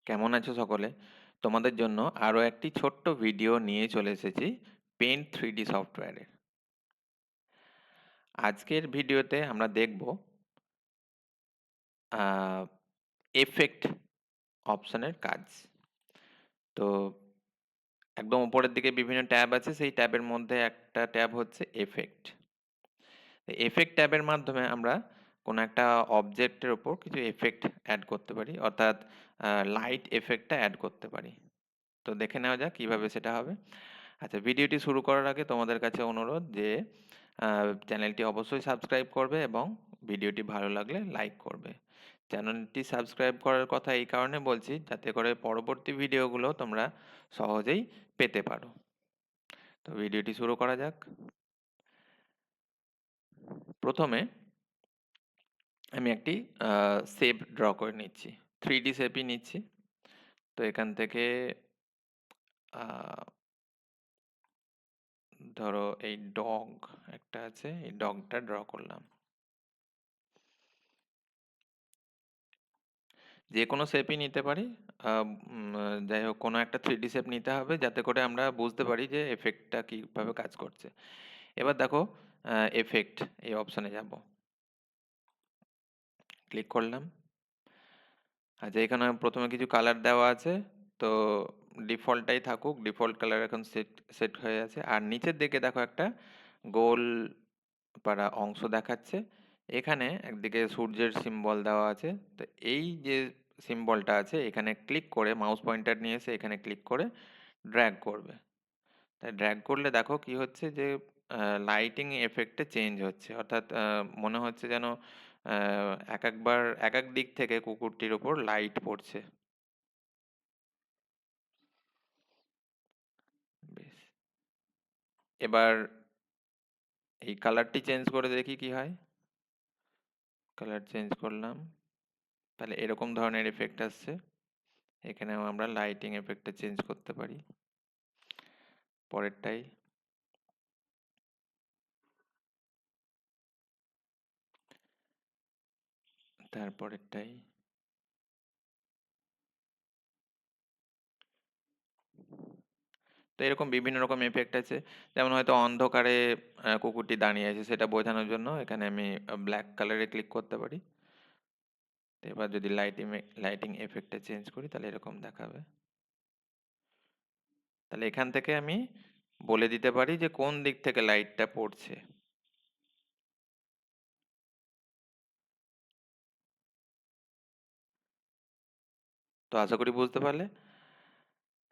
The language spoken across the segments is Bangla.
কেমন আছো সকলে? তোমাদের জন্য আরো একটি ছোট্ট ভিডিও নিয়ে চলে এসেছি পেইন্ট 3D সফটওয়্যারের। আজকের ভিডিওতে আমরা দেখব এফেক্ট অপশনের কাজ। তো একদম উপরের দিকে বিভিন্ন ট্যাব আছে, সেই ট্যাবের মধ্যে একটা ট্যাব হচ্ছে এফেক্ট। এফেক্ট ট্যাবের মাধ্যমে আমরা কোনো একটা অবজেক্টের উপর কিছু এফেক্ট অ্যাড করতে পারি, অর্থাৎ লাইট এফেক্টটা অ্যাড করতে পারি। তো দেখে নেওয়া যাক কিভাবে সেটা হবে। আচ্ছা, ভিডিওটি শুরু করার আগে তোমাদের কাছে অনুরোধ যে চ্যানেলটি অবশ্যই সাবস্ক্রাইব করবে এবং ভিডিওটি ভালো লাগলে লাইক করবে। চ্যানেলটি সাবস্ক্রাইব করার কথা এই কারণে বলছি, যাতে করে পরবর্তী ভিডিওগুলো তোমরা সহজেই পেতে পারো। তো ভিডিওটি শুরু করা যাক। প্রথমে আমি একটি শেপ ড্র করে নিচ্ছি, 3D শেপই নিচ্ছি। তো এখান থেকে ধরো এই ডগ একটা আছে, এই ডগটা ড্র করলাম। যে কোনো শেপই নিতে পারি, যাই হোক কোনো একটা 3D শেপ নিতে হবে, যাতে করে আমরা বুঝতে পারি যে এফেক্টটা কীভাবে কাজ করছে। এবার দেখো, এফেক্ট এই অপশানে যাব, ক্লিক করলাম। আচ্ছা, এখানে প্রথমে কিছু কালার দেওয়া আছে, তো ডিফল্টটাই থাকুক, ডিফল্ট কালার এখন সেট হয়ে আছে। আর নিচের দিকে দেখো একটা গোল পাড়া অংশ দেখাচ্ছে, এখানে একদিকে সূর্যের সিম্বল দেওয়া আছে। তো এই যে সিম্বলটা আছে, এখানে ক্লিক করে মাউস পয়েন্টার নিয়ে এসে এখানে ক্লিক করে ড্র্যাগ করবে। তাই ড্র্যাগ করলে দেখো কি হচ্ছে যে লাইটিং এফেক্টে চেঞ্জ হচ্ছে, অর্থাৎ মনে হচ্ছে যেন এক একবার এক এক দিক থেকে কুকুরটির ওপর লাইট পড়ছে। বেশ, এবার এই কালারটি চেঞ্জ করে দেখি কি হয়। কালার চেঞ্জ করলাম, তাহলে এরকম ধরনের এফেক্ট আসছে। এখানেও আমরা লাইটিং এফেক্টটা চেঞ্জ করতে পারি। পরেরটাই, তারপরেরটাই। তো এরকম বিভিন্ন রকম এফেক্ট আছে, যেমন হয়তো অন্ধকারে কুকুরটি দাঁড়িয়ে আছে, সেটা বোঝানোর জন্য এখানে আমি ব্ল্যাক কালারে ক্লিক করতে পারি। তো এবার যদি লাইটিং এফেক্টটা চেঞ্জ করি, তাহলে এরকম দেখাবে। তাহলে এখান থেকে আমি বলে দিতে পারি যে কোন দিক থেকে লাইটটা পড়ছে। তো আশা করি বুঝতে পারলে।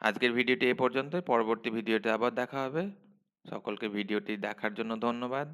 আজকের ভিডিওটি এ পর্যন্তই, পরবর্তী ভিডিওতে আবার দেখা হবে। সকলকে ভিডিওটি দেখার জন্য ধন্যবাদ।